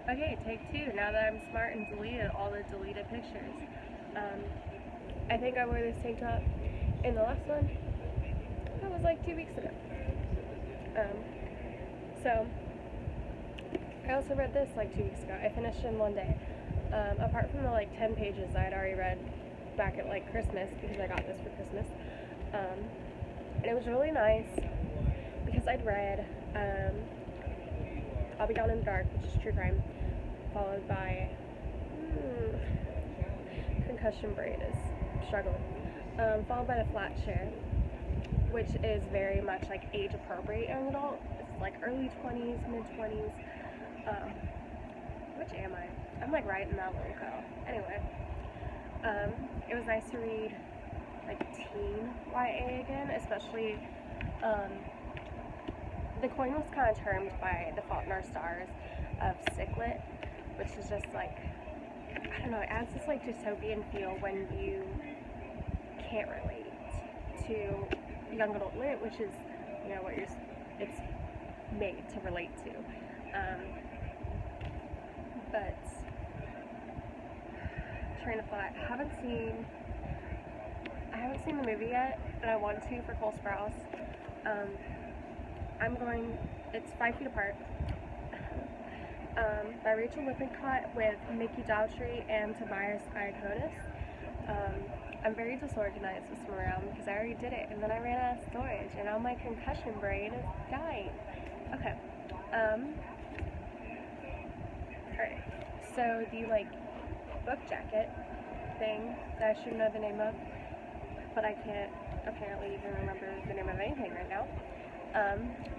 Okay, take two. Now that I'm smart and deleted all the deleted pictures. Um, I think I wore this tank top in the last one. That was like 2 weeks ago. Um, so, I also read this like 2 weeks ago. I finished in one day. Apart from the like 10 pages I had already read back at like Christmas, because I got this for Christmas. And it was really nice because I'd read I'll Be Gone in the Dark, which is true crime, followed by Concussion Brain is struggling, followed by The Flat Share, which is very much like age appropriate young adult. It's like early 20s, mid 20s. Which am I? I'm like right in that loco. Anyway, it was nice to read like teen YA again, especially The Coin was kind of termed by The Fault in Our Stars of sicklit, which is just like, I don't know, it adds this like dystopian feel when you can't relate to young adult lit, which is, you know, what it's made to relate to. But train of thought, I haven't seen the movie yet, and I want to for Cole Sprouse. It's 5 Feet Apart, by Rachel Lippincott with Mickey Daughtry and Tobias Iaconis. I'm very disorganized this time around because I already did it, and then I ran out of storage, and now my concussion brain is dying. Okay. Alright. So the like book jacket thing that I should know the name of, but I can't apparently even remember the name of anything right now.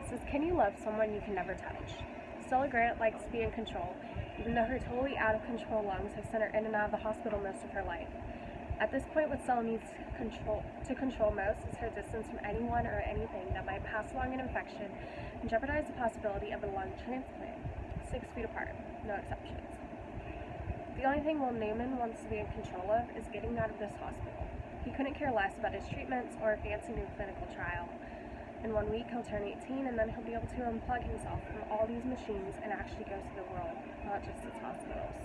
Says, can you love someone you can never touch? Stella Grant likes to be in control, even though her totally out of control lungs have sent her in and out of the hospital most of her life. At this point, what Stella needs to control most is her distance from anyone or anything that might pass along an infection and jeopardize the possibility of a lung transplant. 6 feet apart, no exceptions. The only thing Will Newman wants to be in control of is getting out of this hospital. He couldn't care less about his treatments or a fancy new clinical trial. In 1 week, he'll turn 18, and then he'll be able to unplug himself from all these machines and actually go see the world, not just its hospitals.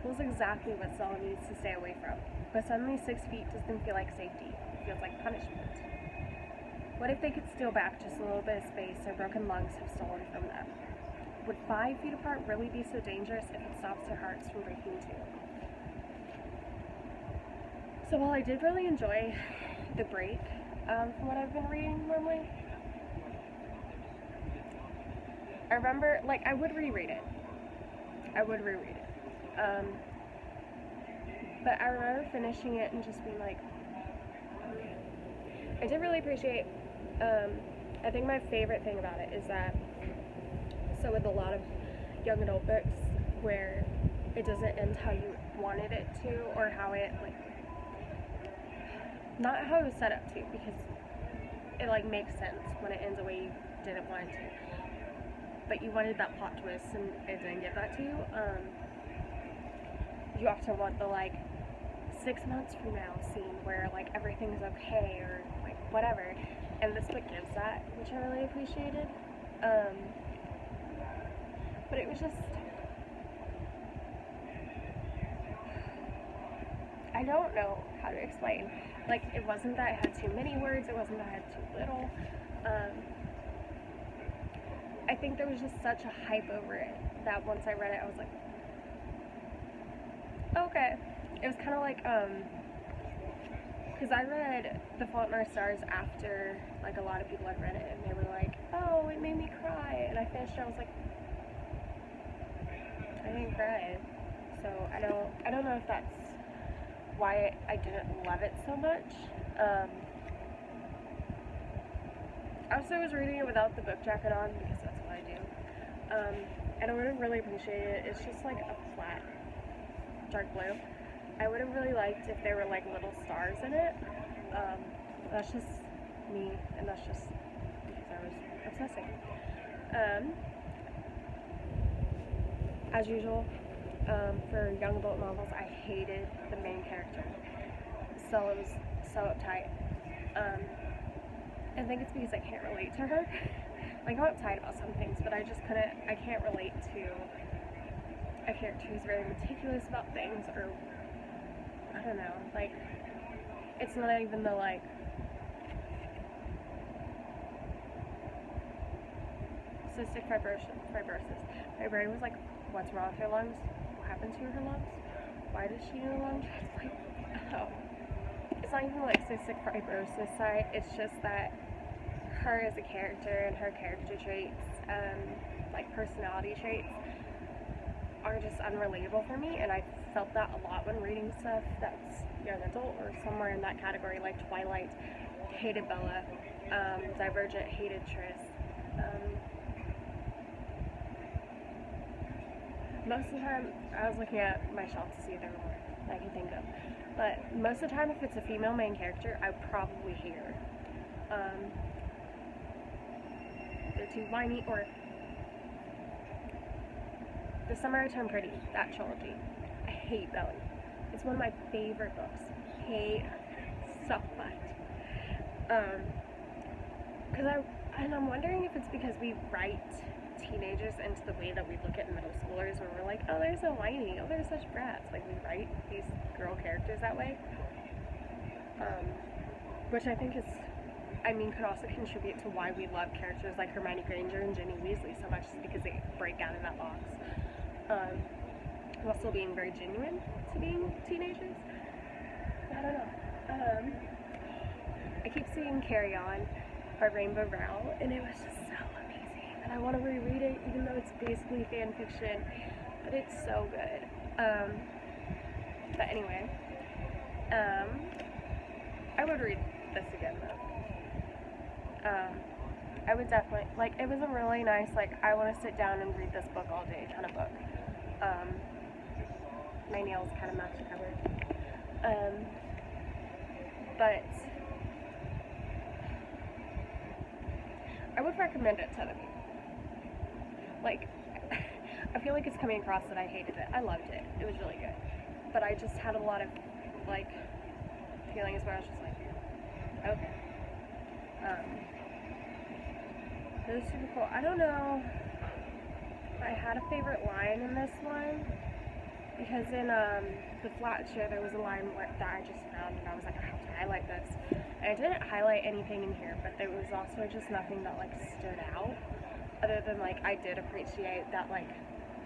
Will's exactly what Stella needs to stay away from, but suddenly 6 feet doesn't feel like safety. It feels like punishment. What if they could steal back just a little bit of space their broken lungs have stolen from them? Would 5 feet apart really be so dangerous if it stops their hearts from breaking too? So while I did really enjoy the break from what I've been reading normally, I remember, like, I would reread it. But I remember finishing it and just being like, okay. I did really appreciate, I think my favorite thing about it is that, so with a lot of young adult books where it doesn't end how you wanted it to, or how it, like, not how it was set up to, because it, like, makes sense when it ends the way you didn't want it to. But you wanted that plot twist, and it didn't give that to you. You often want the, like, 6 months from now scene where, like, everything's okay, or, like, whatever. And this book gives that, which I really appreciated. But it was just, I don't know how to explain. Like, it wasn't that it had too many words, it wasn't that it had too little. I think there was just such a hype over it that once I read it, I was like, okay. It was kind of like, because I read The Fault in Our Stars after, like, a lot of people had read it, and they were like, oh, it made me cry. And I finished it, I was like, I didn't cry. So I don't know if that's why I didn't love it so much. I also was reading it without the book jacket on because that's what I do. And I would have really appreciated it. It's just like a flat dark blue. I would have really liked if there were like little stars in it. That's just me, and that's just because I was obsessing. As usual, for young adult novels, I hated the main character. Stella was so uptight. I think it's because I can't relate to her. Like, I'm uptight about some things, but I can't relate to a character who's very meticulous about things, or I don't know, like, it's not even the, like, cystic fibrosis. My brain was like, what's wrong with her lungs? What happened to her lungs? Why does she need a lung transplant? Oh. It's not even like cystic fibrosis side, it's just that her as a character and her character traits, like personality traits, are just unrelatable for me, and I felt that a lot when reading stuff that's young adult or somewhere in that category, like Twilight hated Bella, Divergent hated Tris. Most of the time, I was looking at my shelf to see if there were more I can think of, but most of the time, if it's a female main character, I probably hate her. They're too whiny, or The Summer I Turned Pretty, that trilogy. I hate Belly. It's one of my favorite books. Hate so much. I'm wondering if it's because we write teenagers into the way that we look at middle schoolers, where we're like, oh, they're so whiny, oh, they're such brats. Like, we write these girl characters that way. Which I think could also contribute to why we love characters like Hermione Granger and Ginny Weasley so much, is because they break out of that box. While still being very genuine to being teenagers. I don't know. I keep seeing Carry On by Rainbow Rowell, and it was just so amazing. And I want to reread it, even though it's basically fan fiction, but it's so good. But anyway, I would read this again, though. I would definitely, like, it was a really nice, like, I want to sit down and read this book all day kind of book. My nails kind of match the cover. But I would recommend it to other people. Like, I feel like it's coming across that I hated it. I loved it. It was really good. But I just had a lot of, like, feelings where I was just like, okay. It was super cool. I don't know if I had a favorite line in this one, because in the flat share there was a line that I just found, and I was like, I have to highlight this. And I didn't highlight anything in here, but there was also just nothing that, like, stood out, other than, like, I did appreciate that, like,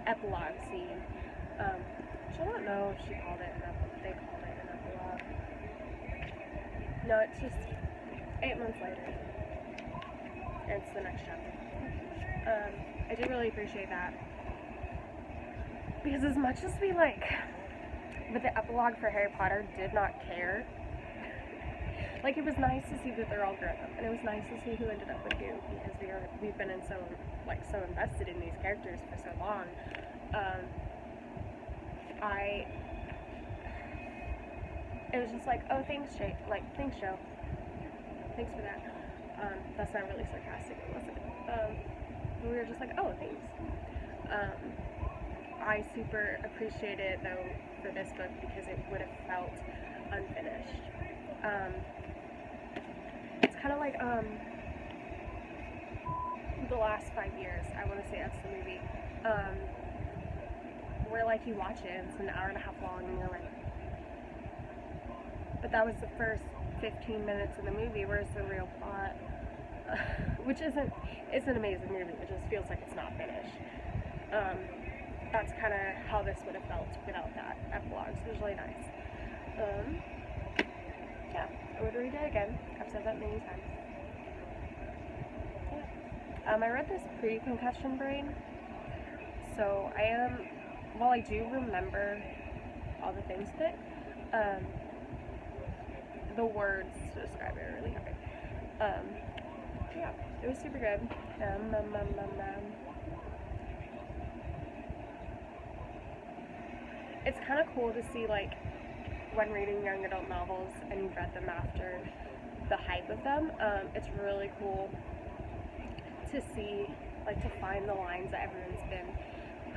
epilogue scene, which I don't know if they called it an epilogue. No, it's just 8 months later. It's the next chapter. I did really appreciate that, because as much as we, like, with the epilogue for Harry Potter, did not care, like, it was nice to see that they're all grown up, and it was nice to see who ended up with who, because we've been so invested in these characters for so long. It was just like, oh, thanks, Joe. Thanks for that. That's not really sarcastic, was it? We were just like, oh, thanks. I super appreciate it, though, for this book, because it would have felt unfinished. It's kind of like, The Last 5 Years, I want to say that's the movie, where, like, you watch it, and it's an hour and a half long, and you're like, but that was the first 15 minutes of the movie, where's the real plot? Which it's an amazing movie, it just feels like it's not finished. That's kind of how this would have felt without that epilogue, so it was really nice. Yeah, I would read it again. I've said that many times. Yeah. I read this pre-concussion brain, so while I do remember all the things of it, the words to describe it are really hard. Yeah, it was super good. It's kind of cool to see, like, when reading young adult novels and you've read them after the hype of them, it's really cool to see, like, to find the lines that everyone's been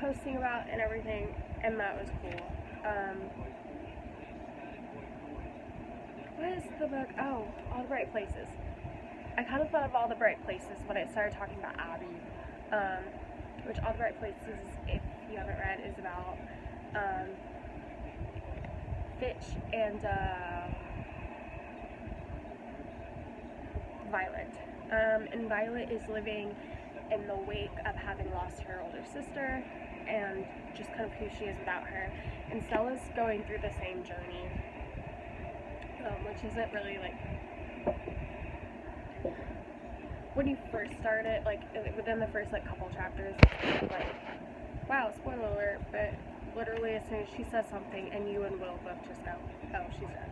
posting about and everything, and that was cool. What is the book? Oh, All the Bright Places. I kind of thought of All the Bright Places when I started talking about Abby, which All the Bright Places, if you haven't read is about Fitch and Violet. And Violet is living in the wake of having lost her older sister and just kind of who she is without her. And Stella's going through the same journey, which isn't really like when you first start it, like within the first like couple chapters, it's kind of like, wow, spoiler alert, but literally as soon as she says something and you and Will both just go, oh, she's dead.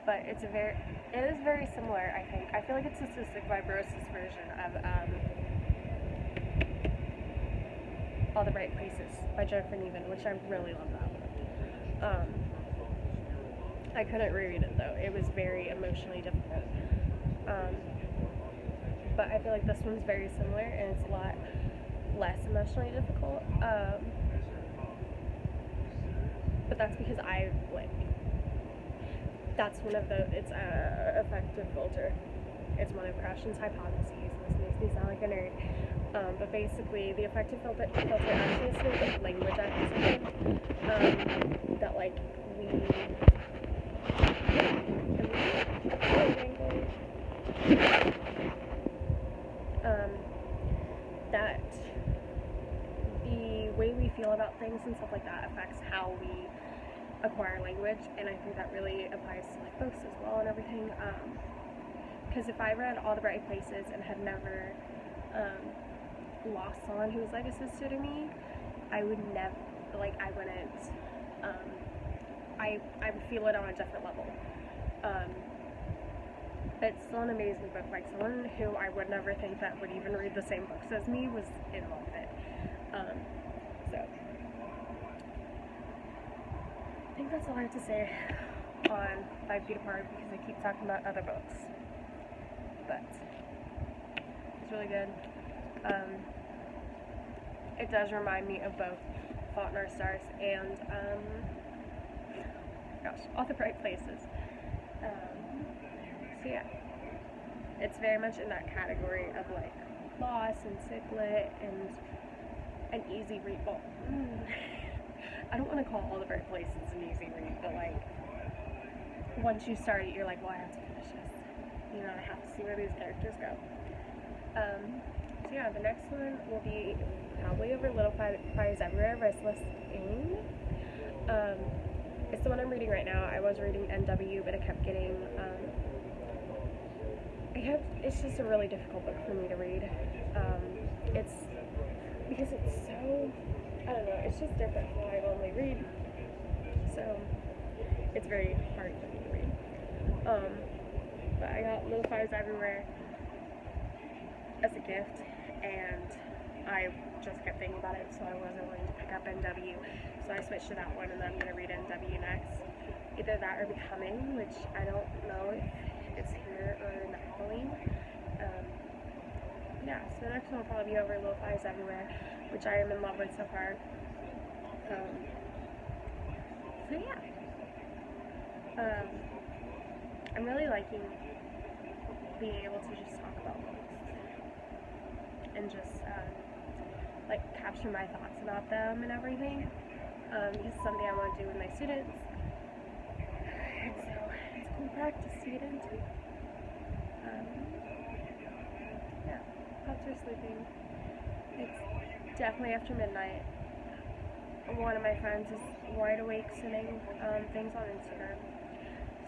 But it is very similar, I think. I feel like it's a cystic fibrosis version of All the Right Places by Jennifer Niven, which I really love that one. I couldn't reread it though. It was very emotionally difficult. But I feel like this one's very similar and it's a lot less emotionally difficult. But that's because that's one of it's affective filter. It's one of Krashen's hypotheses. This makes me sound like a nerd. But basically, the affective filter actually is sort of like language acquisition. That like that the way we feel about things and stuff like that affects how we acquire language, and I think that really applies to like books as well and everything. Because if I read All the Right Places and had never lost someone who was like a sister to me, I would never, like, I wouldn't, I would feel it on a different level. It's still an amazing book. Like, someone who I would never think that would even read the same books as me was in love with it. So I think that's all I have to say on 5 Feet Apart, because I keep talking about other books. But it's really good. It does remind me of both Fault in Our Stars and All the Right Places. So yeah, it's very much in that category of like loss and sicklet and an easy read. Well, I don't want to call All the Right Places an easy read, but like once you start it, you're like, well, I have to finish this. You know, I have to see where these characters go. So yeah, the next one will be probably over Little Fires Everywhere by Celeste Ng. It's the one I'm reading right now. I was reading NW, but I kept getting, it's just a really difficult book for me to read. It's, because it's so, I don't know, it's just different from what I normally read. So, it's very hard for me to read. But I got Little Fires Everywhere as a gift, and I just kept thinking about it, so I wasn't willing to pick up NW. So I switched to that one, and then I'm going to read NW next. Either that or Becoming, which I don't know if it's here or in Halloween. Yeah, so the next one will probably be over Little Fires Everywhere, which I am in love with so far. So yeah. I'm really liking being able to just talk about books and just like capture my thoughts about them and everything. This is something I want to do with my students, and so it's cool practice to get into. Yeah, pups are sleeping. It's definitely after midnight. One of my friends is wide awake sending things on Instagram,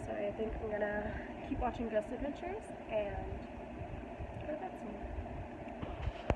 so I think I'm gonna keep watching Ghost Adventures and go to bed soon.